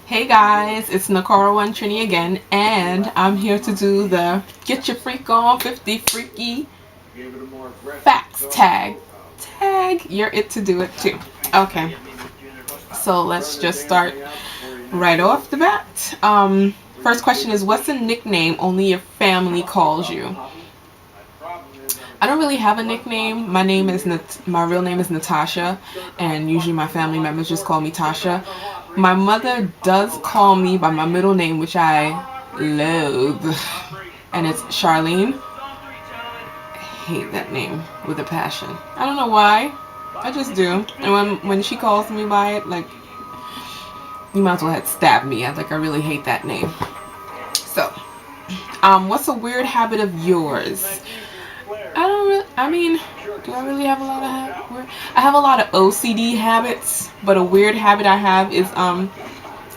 Hey guys, it's Nakara One Trini again, and I'm here to do the Get Your Freak On 50 Freaky Facts tag. You're it to do it too. Okay, so let's just start right off the bat. First question is, what's a nickname only your family calls you? I don't really have a nickname. My real name is Natasha, and usually my family members just call me Tasha. My mother does call me by my middle name, which I loathe, and it's Charlene. I hate that name with a passion. I don't know why. I just do. And when she calls me by it, like, you might as well have stabbed me. I really hate that name. So, what's a weird habit of yours? Do I really have a lot of habits? I have a lot of OCD habits, but a weird habit I have is, I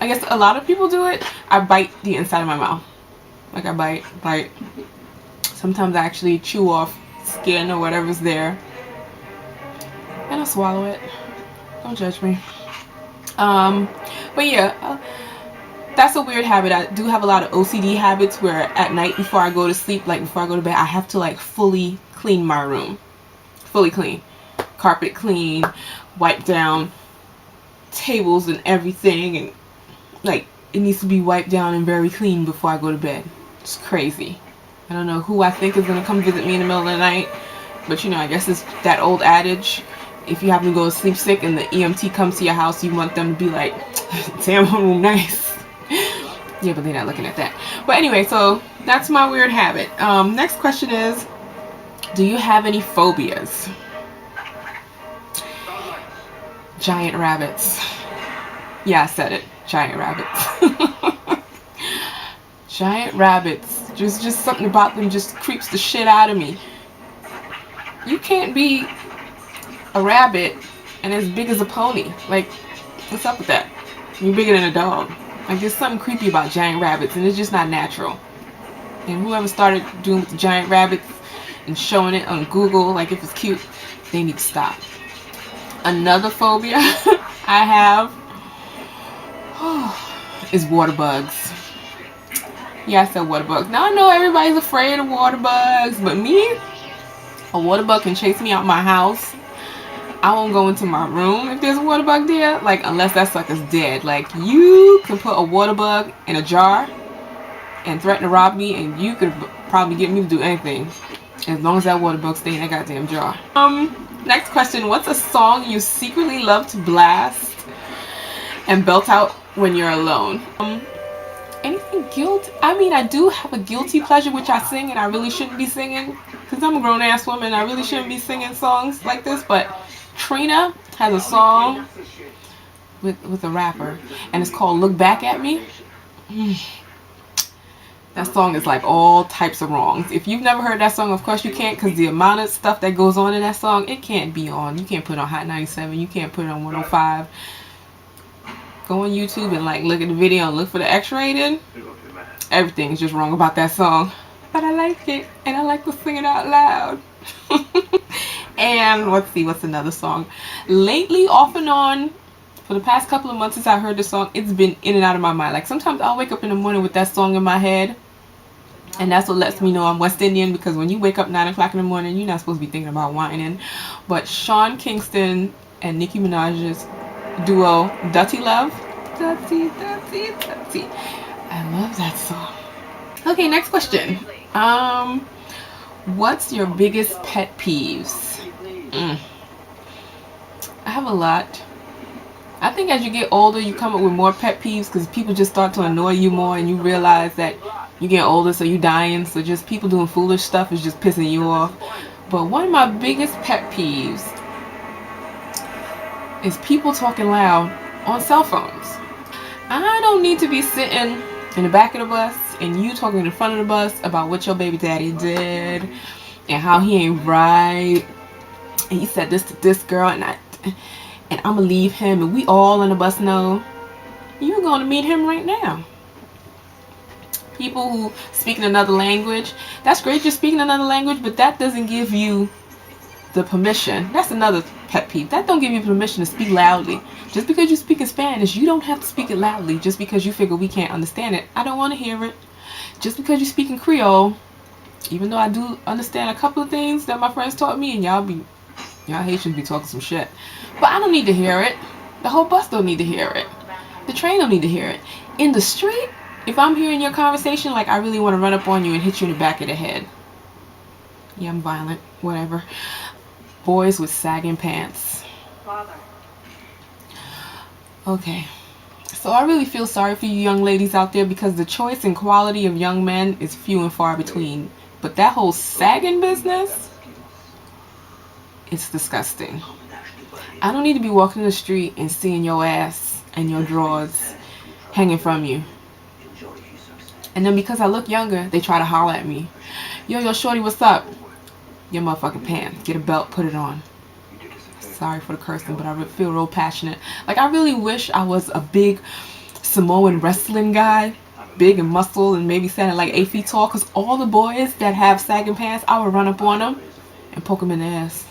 guess a lot of people do it. I bite the inside of my mouth. Like, I bite. Sometimes I actually chew off skin or whatever's there. And I swallow it. Don't judge me. But yeah, that's a weird habit. I do have a lot of OCD habits where at night before I go to sleep, like before I go to bed, I have to like fully clean my room. Fully clean. Carpet clean, wipe down tables and everything, and like it needs to be wiped down and very clean before I go to bed. It's crazy. I don't know who I think is going to come visit me in the middle of the night, but I guess it's that old adage, if you happen to go to sleep sick and the EMT comes to your house, you want them to be like, damn, my room nice. Yeah, but they're not looking at that. But anyway, so that's my weird habit. Next question is, do you have any phobias? Giant rabbits. Yeah, I said it. Giant rabbits. Giant rabbits. There's just something about them just creeps the shit out of me. You can't be a rabbit and as big as a pony. Like, what's up with that? You're bigger than a dog. Like, there's something creepy about giant rabbits, and it's just not natural. And whoever started doing with the giant rabbits and showing it on Google, like if it's cute, they need to stop. Another phobia I have is water bugs. Yeah, I said water bugs. Now I know everybody's afraid of water bugs, but me, a water bug can chase me out my house. I won't go into my room if there's a water bug there, like unless that sucker's dead. Like, you can put a water bug in a jar and threaten to rob me, and you could probably get me to do anything as long as that water bug stay in that goddamn jar. Next question, what's a song you secretly love to blast and belt out when you're alone? Anything guilt? I do have a guilty pleasure, which I sing, and I really shouldn't be singing because I'm a grown ass woman. I really shouldn't be singing songs like this, but Trina has a song with a rapper, and it's called Look Back at Me. That song is like all types of wrongs. If you've never heard that song, of course you can't, because the amount of stuff that goes on in that song, it can't be on. You can't put it on Hot 97. You can't put it on 105. Go on YouTube and like look at the video and look for the X-rated. Everything's just wrong about that song. But I like it, and I like to sing it out loud. And let's see, what's another song? Lately, off and on, for the past couple of months since I heard the song, it's been in and out of my mind. Like, sometimes I'll wake up in the morning with that song in my head, and that's what lets me know I'm West Indian, because when you wake up 9 o'clock in the morning, you're not supposed to be thinking about whining. But Sean Kingston and Nicki Minaj's duo, Dirty Love. Dirty, dirty, dirty. I love that song. Okay, next question. What's your biggest pet peeves? I have a lot. I think as you get older, you come up with more pet peeves because people just start to annoy you more, and you realize that you get older, so you dying. So just people doing foolish stuff is just pissing you off. But one of my biggest pet peeves is people talking loud on cell phones. I don't need to be sitting in the back of the bus and you talking in the front of the bus about what your baby daddy did and how he ain't right, and he said this to this girl, and I'm gonna leave him, and we all on the bus know you're gonna meet him right now. People who speak in another language, that's great, you're speaking another language, but that doesn't give you the permission. That's another pet peeve. That don't give you permission to speak loudly. Just because you speak in Spanish, you don't have to speak it loudly. Just because you figure we can't understand it, I don't want to hear it. Just because you speak in Creole, even though I do understand a couple of things that my friends taught me, and y'all Haitians be talking some shit, but I don't need to hear it. The whole bus don't need to hear it. The train don't need to hear it. In the street, if I'm hearing your conversation, like I really want to run up on you and hit you in the back of the head. Yeah, I'm violent. Whatever. Boys with sagging pants. Okay. So I really feel sorry for you young ladies out there, because the choice and quality of young men is few and far between. But that whole sagging business, it's disgusting. I don't need to be walking the street and seeing your ass and your drawers hanging from you. And then because I look younger, they try to holler at me. Yo, shorty, what's up? Your motherfucking pants. Get a belt, put it on. Sorry for the cursing, but I feel real passionate. Like, I really wish I was a big Samoan wrestling guy, big and muscle, and maybe standing like 8 feet tall, because all the boys that have sagging pants, I would run up on them and poke them in the ass.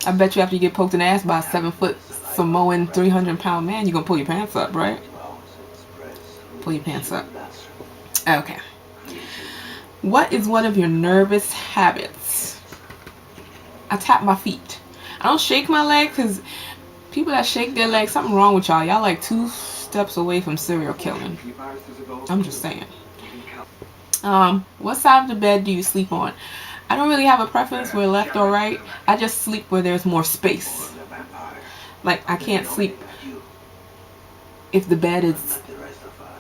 I bet you after you get poked in the ass by a 7-foot Samoan 300-pound man, you're going to pull your pants up, right? Pull your pants up. Okay. What is one of your nervous habits? I tap my feet. I don't shake my leg, because people that shake their legs, something wrong with y'all. Y'all like 2 steps away from serial killing. I'm just saying. What side of the bed do you sleep on? I don't really have a preference where left or right. I just sleep where there's more space. Like, I can't sleep if the bed is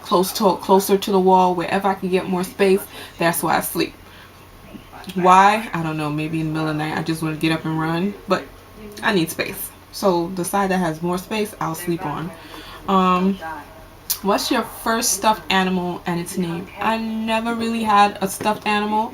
closer to the wall. Wherever I can get more space, that's where I sleep. Why? I don't know. Maybe in the middle of the night I just want to get up and run, but I need space. So the side that has more space, I'll sleep on. What's your first stuffed animal and its name? I never really had a stuffed animal,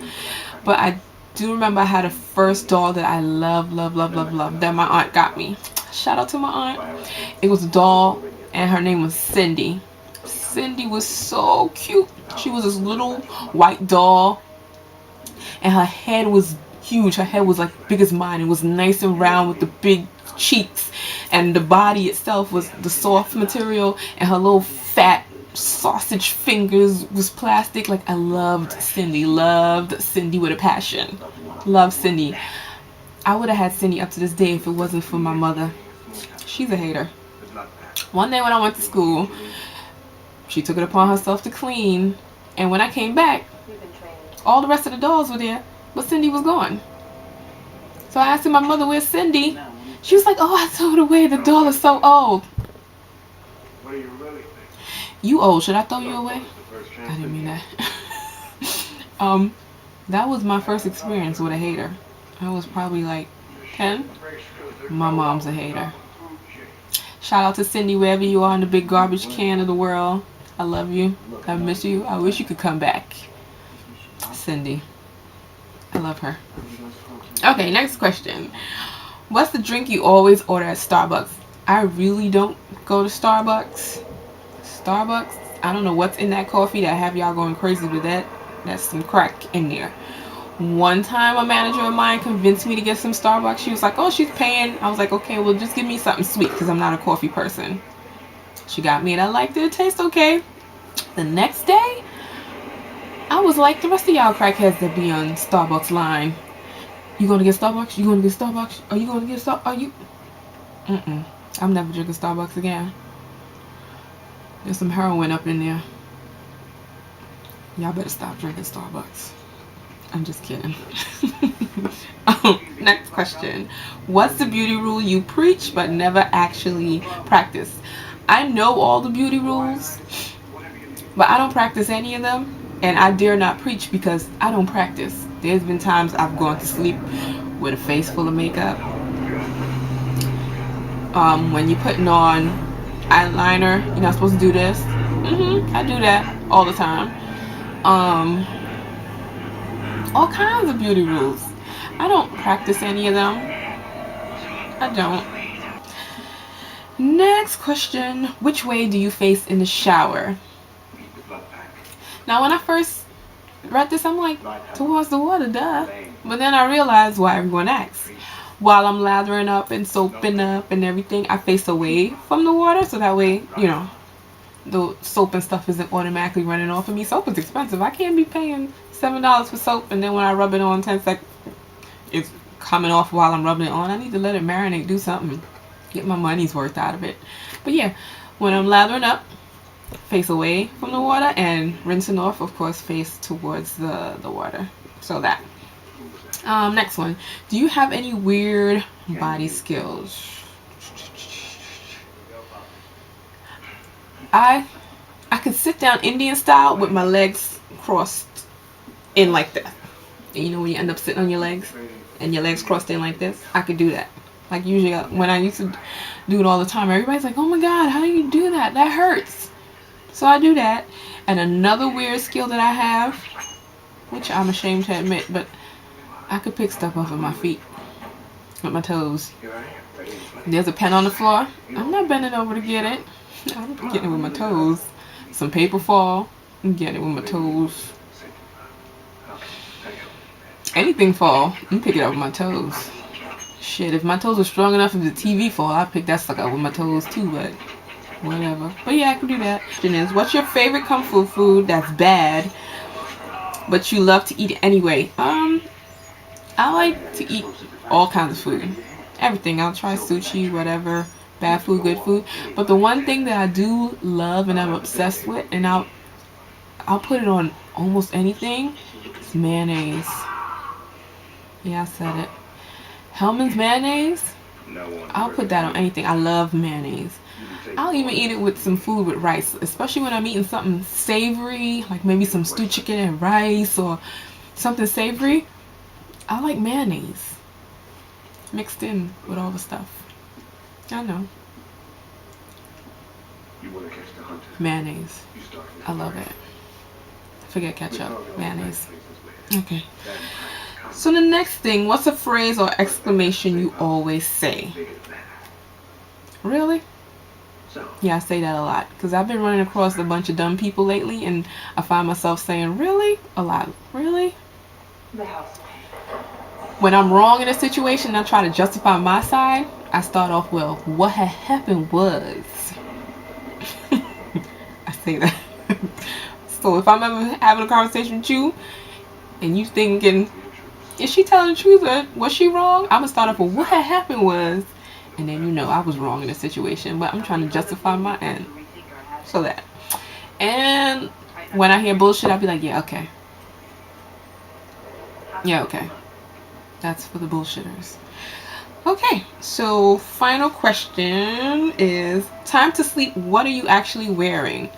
but I do remember I had a first doll that I love that my aunt got me. Shout out to my aunt. It was a doll and her name was Cindy. Cindy was so cute. She was this little white doll and her head was huge. Her head was like big as mine. It was nice and round with the big cheeks, and the body itself was the soft material, and her little fat sausage fingers was plastic. Like, I loved Cindy with a passion. Loved Cindy. I would have had Cindy up to this day if it wasn't for my mother. She's a hater. One day when I went to school, she took it upon herself to clean, and when I came back, all the rest of the dolls were there, but Cindy was gone. So I asked my mother, where's Cindy? She was like, oh, I threw it away. The doll is so old. What do you really think? You old. Should I throw you away? I didn't mean that. That was my first experience with a hater. I was probably like 10. My mom's a hater. Shout out to Cindy, wherever you are in the big garbage can of the world. I love you. I miss you. I wish you could come back. Cindy. I love her. Okay, next question. What's the drink you always order at Starbucks? I really don't go to Starbucks. I don't know what's in that coffee that have y'all going crazy with that. That's some crack in there. One time a manager of mine convinced me to get some Starbucks. She was like, oh, she's paying. I was like, okay, well, just give me something sweet, because I'm not a coffee person. She got me and I liked it. It tastes okay. The next day, I was like the rest of y'all crackheads that be on Starbucks line. You gonna get Starbucks? You gonna get Starbucks? Are you gonna get Starbucks? Are you? I'm never drinking Starbucks again. There's some heroin up in there. Y'all better stop drinking Starbucks. I'm just kidding. Next question. What's the beauty rule you preach but never actually practice? I know all the beauty rules, but I don't practice any of them. And I dare not preach because I don't practice. There's been times I've gone to sleep with a face full of makeup. When you're putting on eyeliner, you're not supposed to do this. I do that all the time. All kinds of beauty rules. I don't practice any of them. I don't. Next question. Which way do you face in the shower? Now, when I first read this, I'm like, towards the water, duh. But then I realized why everyone asks. while I'm lathering up and soaping up and everything, I face away from the water, so that way, you know, the soap and stuff isn't automatically running off of me. Soap is expensive. I can't be paying $7 for soap, and then when I rub it on 10 seconds, it's coming off while I'm rubbing it on. I need to let it marinate, do something, get my money's worth out of it. But yeah, when I'm lathering up, face away from the water, and rinsing off, of course, face towards the water. So that. Next one. Do you have any weird body skills? I could sit down Indian style with my legs crossed in like that. And you know when you end up sitting on your legs and your legs crossed in like this? I could do that. Like usually when I used to do it all the time, everybody's like, oh my god, how do you do that? That hurts. So I do that. And another weird skill that I have, which I'm ashamed to admit, but I could pick stuff off of my feet with my toes. There's a pen on the floor. I'm not bending over to get it. I'm getting it with my toes. Some paper fall. I'm getting it with my toes. Anything fall, you pick it up with my toes. Shit, if my toes are strong enough, if the TV fall, I'd pick that sucker up with my toes too, but whatever. But yeah, I can do that. Question is, what's your favorite comfort food that's bad, but you love to eat it anyway? I like to eat all kinds of food. Everything. I'll try sushi, whatever. Bad food, good food. But the one thing that I do love and I'm obsessed with, and I'll put it on almost anything, is mayonnaise. Yeah, I said it. Hellman's mayonnaise. I'll put that on anything. I love mayonnaise. I'll even eat it with some food with rice, especially when I'm eating something savory, like maybe some stewed chicken and rice or something savory. I like mayonnaise mixed in with all the stuff. I know. Mayonnaise. I love it. Forget ketchup. Mayonnaise. Okay. So the next thing, what's a phrase or exclamation you always say? Really? Yeah, I say that a lot because I've been running across a bunch of dumb people lately, and I find myself saying really a lot. Really? When I'm wrong in a situation and I try to justify my side, I start off, well, what had happened was. I say that. So if I'm ever having a conversation with you and you thinking, is she telling the truth or was she wrong? I'm going to start off with what had happened was, and then you know I was wrong in the situation, but I'm trying to justify my end. So that. And when I hear bullshit, I'll be like, yeah, okay. Yeah, okay. That's for the bullshitters. Okay, so final question is, time to sleep, what are you actually wearing?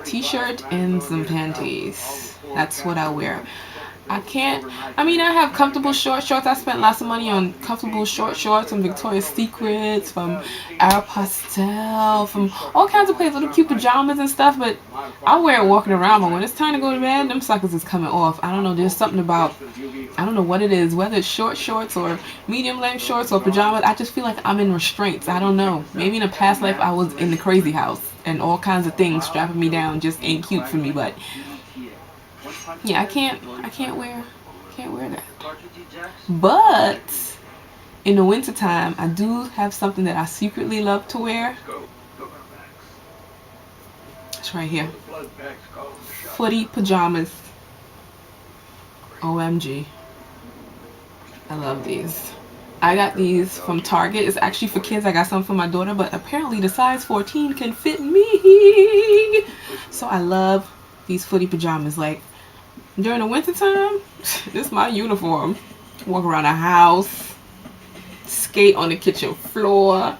T-shirt and some panties. That's what I wear. I have comfortable shorts. I spent lots of money on comfortable shorts from Victoria's Secrets, from Aeropostale, from all kinds of places, little cute pajamas and stuff, but I wear it walking around, but when it's time to go to bed, them suckers is coming off. I don't know, there's something about, I don't know what it is, whether it's short shorts or medium length shorts or pajamas, I just feel like I'm in restraints. I don't know. Maybe in a past life I was in the crazy house and all kinds of things strapping me down just ain't cute for me, but yeah, I can't wear that. But in the wintertime, I do have something that I secretly love to wear. It's right here. Footy pajamas. OMG. I love these. I got these from Target. It's actually for kids. I got some for my daughter, but apparently the size 14 can fit me. So I love these footy pajamas. Like, during the winter time, this is my uniform. Walk around the house, skate on the kitchen floor.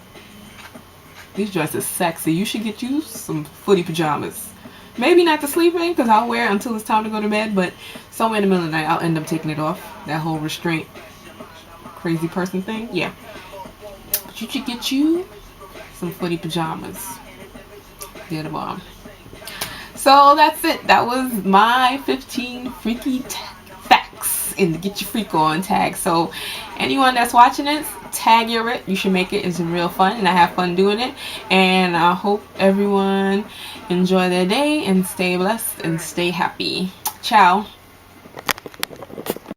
These dresses sexy. You should get you some footy pajamas. Maybe not to sleep in, because I'll wear it until it's time to go to bed, but somewhere in the middle of the night, I'll end up taking it off. That whole restraint, crazy person thing, yeah. But you should get you some footy pajamas. They're the bomb. So that's it. That was my 15 freaky facts in the Get Your Freak On tag. So anyone that's watching it, tag it. You should make it. It's real fun, and I have fun doing it. And I hope everyone enjoy their day and stay blessed and stay happy. Ciao.